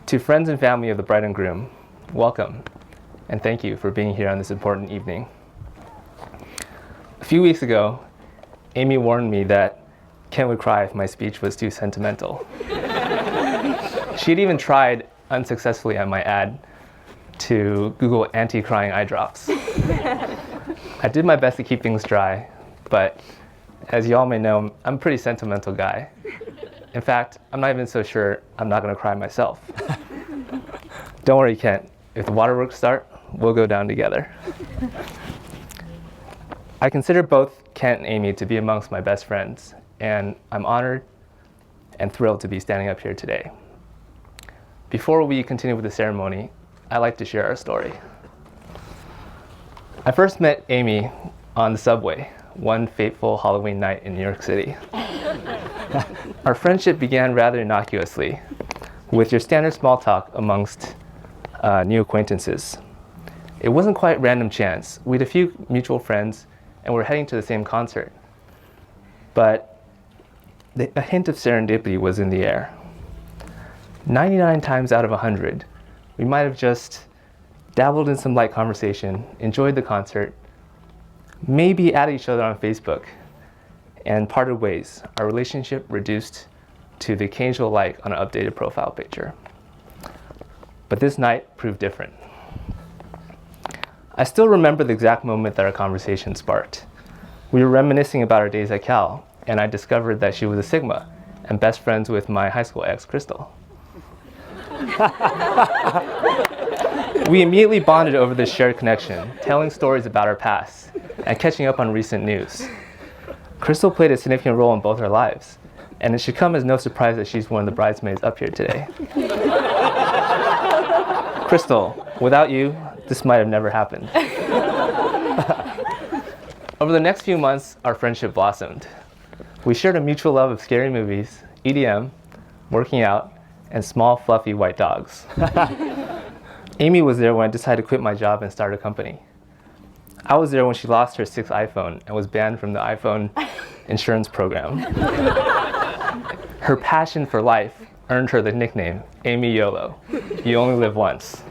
To friends and family of the bride and groom, welcome, and thank you for being here on this important evening. A few weeks ago, Amy warned me that Kent would cry if my speech was too sentimental. She'd even tried unsuccessfully on my ad to Google anti-crying eye drops. I did my best to keep things dry, but as you all may know, I'm a pretty sentimental guy. In fact, I'm not even so sure I'm not going to cry myself. Don't worry, Kent. If the waterworks start, we'll go down together. I consider both Kent and Amy to be amongst my best friends, and I'm honored and thrilled to be standing up here today. Before we continue with the ceremony, I'd like to share our story. I first met Amy on the subway one fateful Halloween night in New York City. Our friendship began rather innocuously, with your standard small talk amongst new acquaintances. It wasn't quite random chance. We had a few mutual friends and we're heading to the same concert. But a hint of serendipity was in the air. 99 times out of 100, we might have just dabbled in some light conversation, enjoyed the concert, maybe added each other on Facebook, and parted ways. Our relationship reduced to the occasional like on an updated profile picture. But this night proved different. I still remember the exact moment that our conversation sparked. We were reminiscing about our days at Cal, and I discovered that she was a Sigma and best friends with my high school ex, Crystal. We immediately bonded over this shared connection, telling stories about our past and catching up on recent news. Crystal played a significant role in both our lives, and it should come as no surprise that she's one of the bridesmaids up here today. Crystal, without you, this might have never happened. Over the next few months, our friendship blossomed. We shared a mutual love of scary movies, EDM, working out, and small, fluffy white dogs. Amy was there when I decided to quit my job and start a company. I was there when she lost her sixth iPhone and was banned from the iPhone insurance program. Her passion for life earned her the nickname Amy YOLO. You only live once.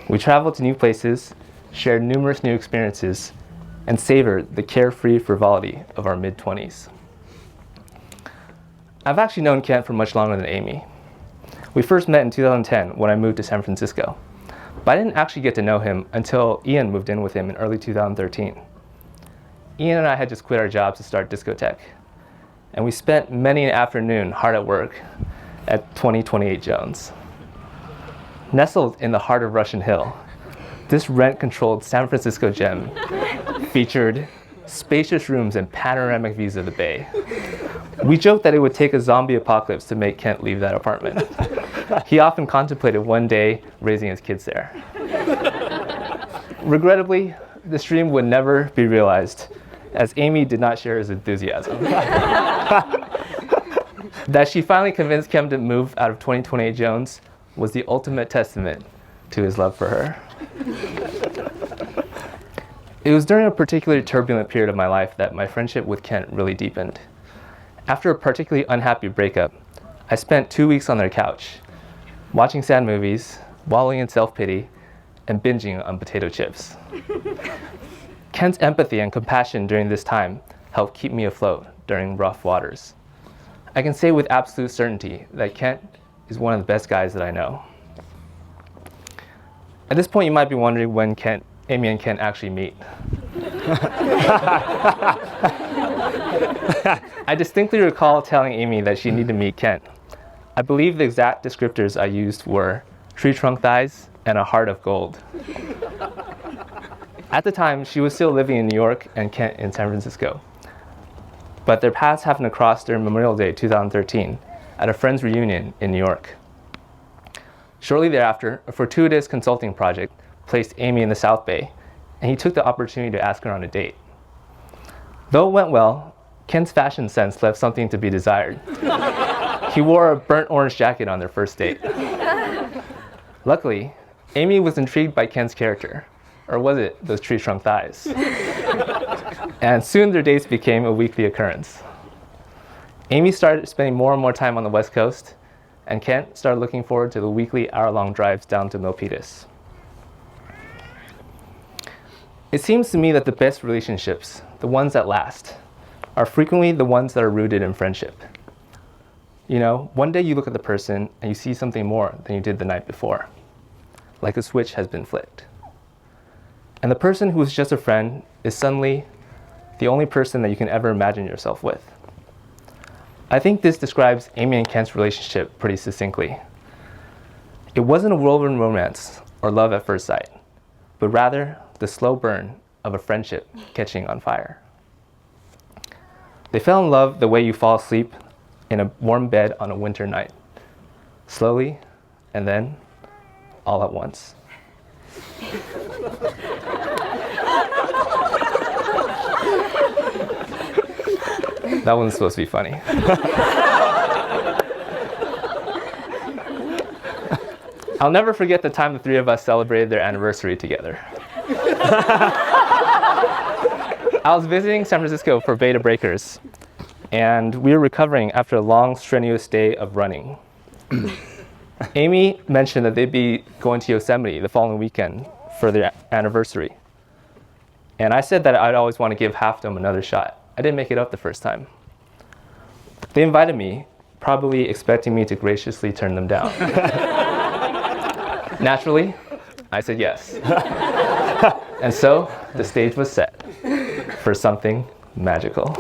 We traveled to new places, shared numerous new experiences, and savored the carefree frivolity of our mid-20s. I've actually known Kent for much longer than Amy. We first met in 2010 when I moved to San Francisco, but I didn't actually get to know him until Ian moved in with him in early 2013. Ian and I had just quit our jobs to start Discotheque, and we spent many an afternoon hard at work at 2028 Jones. Nestled in the heart of Russian Hill, this rent-controlled San Francisco gem featured spacious rooms and panoramic views of the bay. We joked that it would take a zombie apocalypse to make Kent leave that apartment. He often contemplated one day raising his kids there. Regrettably, this dream would never be realized, as Amy did not share his enthusiasm. That she finally convinced Kent to move out of 2028 Jones was the ultimate testament to his love for her. It was during a particularly turbulent period of my life that my friendship with Kent really deepened. After a particularly unhappy breakup, I spent 2 weeks on their couch, watching sad movies, wallowing in self-pity, and binging on potato chips. Kent's empathy and compassion during this time helped keep me afloat during rough waters. I can say with absolute certainty that Kent is one of the best guys that I know. At this point, you might be wondering when Amy and Kent actually meet. I distinctly recall telling Amy that she needed to meet Kent. I believe the exact descriptors I used were tree trunk thighs and a heart of gold. At the time, she was still living in New York and Kent in San Francisco. But their paths happened to cross during Memorial Day 2013 at a friend's reunion in New York. Shortly thereafter, a fortuitous consulting project placed Amy in the South Bay, and he took the opportunity to ask her on a date. Though it went well, Kent's fashion sense left something to be desired. He wore a burnt orange jacket on their first date. Luckily, Amy was intrigued by Kent's character, or was it those tree trunk thighs? And soon their dates became a weekly occurrence. Amy started spending more and more time on the West Coast, and Kent started looking forward to the weekly hour-long drives down to Milpitas. It seems to me that the best relationships, the ones that last, are frequently the ones that are rooted in friendship. You know, one day you look at the person and you see something more than you did the night before, like a switch has been flipped. And the person who was just a friend is suddenly the only person that you can ever imagine yourself with. I think this describes Amy and Kent's relationship pretty succinctly. It wasn't a whirlwind romance or love at first sight, but rather the slow burn of a friendship catching on fire. They fell in love the way you fall asleep in a warm bed on a winter night, slowly, and then all at once. That wasn't supposed to be funny. I'll never forget the time the three of us celebrated their anniversary together. I was visiting San Francisco for Beta Breakers, and we were recovering after a long, strenuous day of running. Amy mentioned that they'd be going to Yosemite the following weekend for their anniversary. And I said that I'd always want to give Half Dome another shot. I didn't make it up the first time. They invited me, probably expecting me to graciously turn them down. Naturally, I said yes. And so the stage was set for something magical.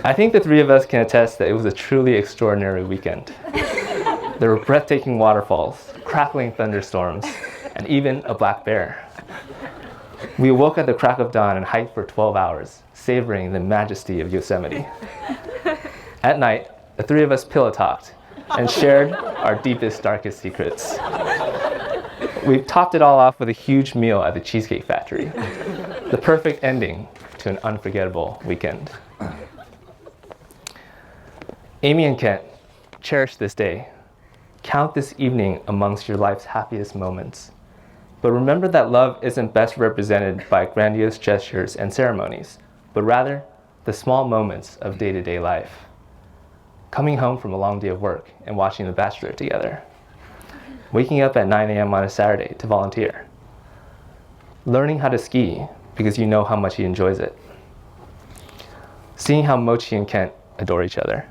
I think the three of us can attest that it was a truly extraordinary weekend. There were breathtaking waterfalls, crackling thunderstorms, and even a black bear. We awoke at the crack of dawn and hiked for 12 hours, savoring the majesty of Yosemite. At night, the three of us pillow talked and shared our deepest, darkest secrets. We topped it all off with a huge meal at the Cheesecake Factory, the perfect ending to an unforgettable weekend. Amy and Kent, cherish this day. Count this evening amongst your life's happiest moments. But remember that love isn't best represented by grandiose gestures and ceremonies, but rather the small moments of day-to-day life. Coming home from a long day of work and watching The Bachelor together. Waking up at 9 a.m. on a Saturday to volunteer. Learning how to ski because you know how much he enjoys it. Seeing how Mochi and Kent adore each other.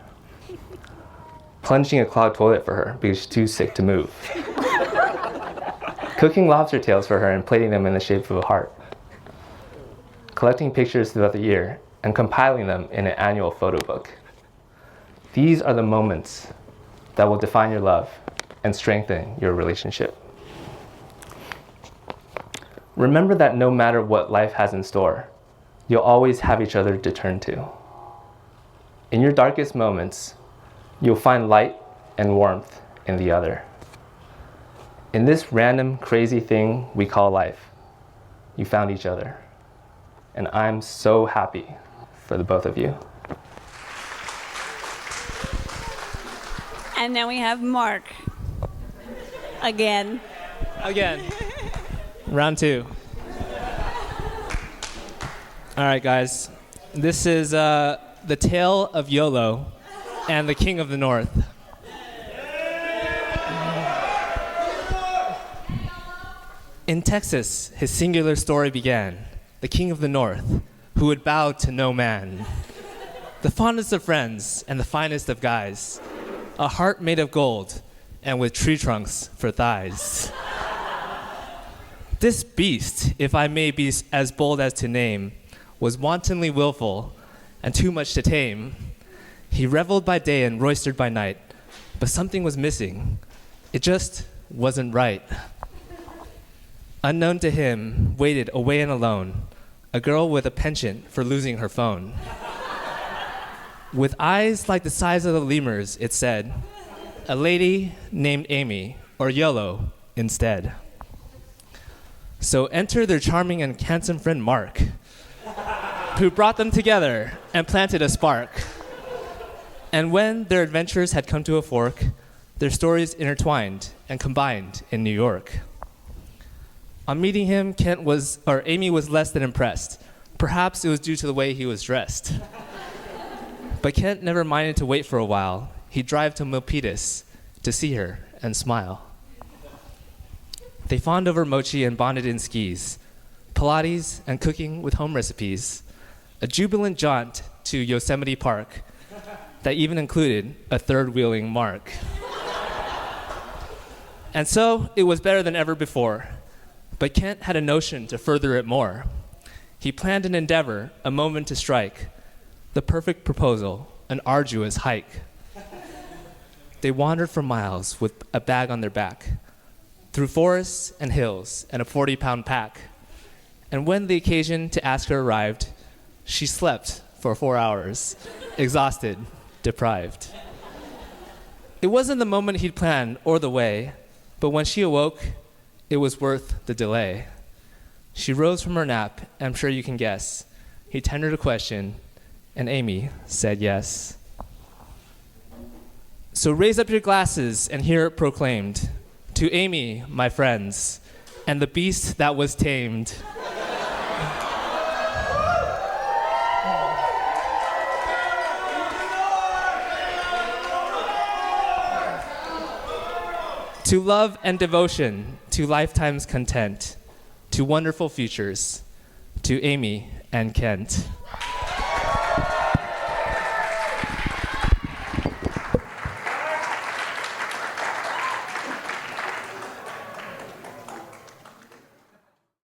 Plunging a clogged toilet for her because she's too sick to move. Cooking lobster tails for her and plating them in the shape of a heart. Collecting pictures throughout the year and compiling them in an annual photo book. These are the moments that will define your love and strengthen your relationship. Remember that no matter what life has in store, you'll always have each other to turn to. In your darkest moments, you'll find light and warmth in the other. In this random, crazy thing we call life, you found each other. And I'm so happy for the both of you. And now we have Mark. Again. Round two. All right, guys. This is the tale of YOLO and the King of the North. In Texas, his singular story began. The King of the North, who would bow to no man. The fondest of friends and the finest of guys. A heart made of gold and with tree trunks for thighs. This beast, if I may be as bold as to name, was wantonly willful and too much to tame. He reveled by day and roistered by night, but something was missing. It just wasn't right. Unknown to him, waited away and alone, a girl with a penchant for losing her phone. With eyes like the size of the lemurs, it said, a lady named Amy, or YOLO, instead. So enter their charming and handsome friend Mark, who brought them together and planted a spark. And when their adventures had come to a fork, their stories intertwined and combined in New York. On meeting him, Amy was less than impressed. Perhaps it was due to the way he was dressed. But Kent never minded to wait for a while. He'd drive to Milpitas to see her and smile. They fawned over mochi and bonded in skis, Pilates and cooking with home recipes, a jubilant jaunt to Yosemite Park that even included a third-wheeling mark. And so it was better than ever before, but Kent had a notion to further it more. He planned an endeavor, a moment to strike, the perfect proposal, an arduous hike. They wandered for miles with a bag on their back, through forests and hills and a 40-pound pack. And when the occasion to ask her arrived, she slept for 4 hours, exhausted, deprived. It wasn't the moment he'd planned or the way, but when she awoke, it was worth the delay. She rose from her nap, I'm sure you can guess. He tendered a question, and Amy said yes. So raise up your glasses and hear it proclaimed, to Amy, my friends, and the beast that was tamed. To love and devotion, to lifetime's content, to wonderful futures, to Amy and Kent.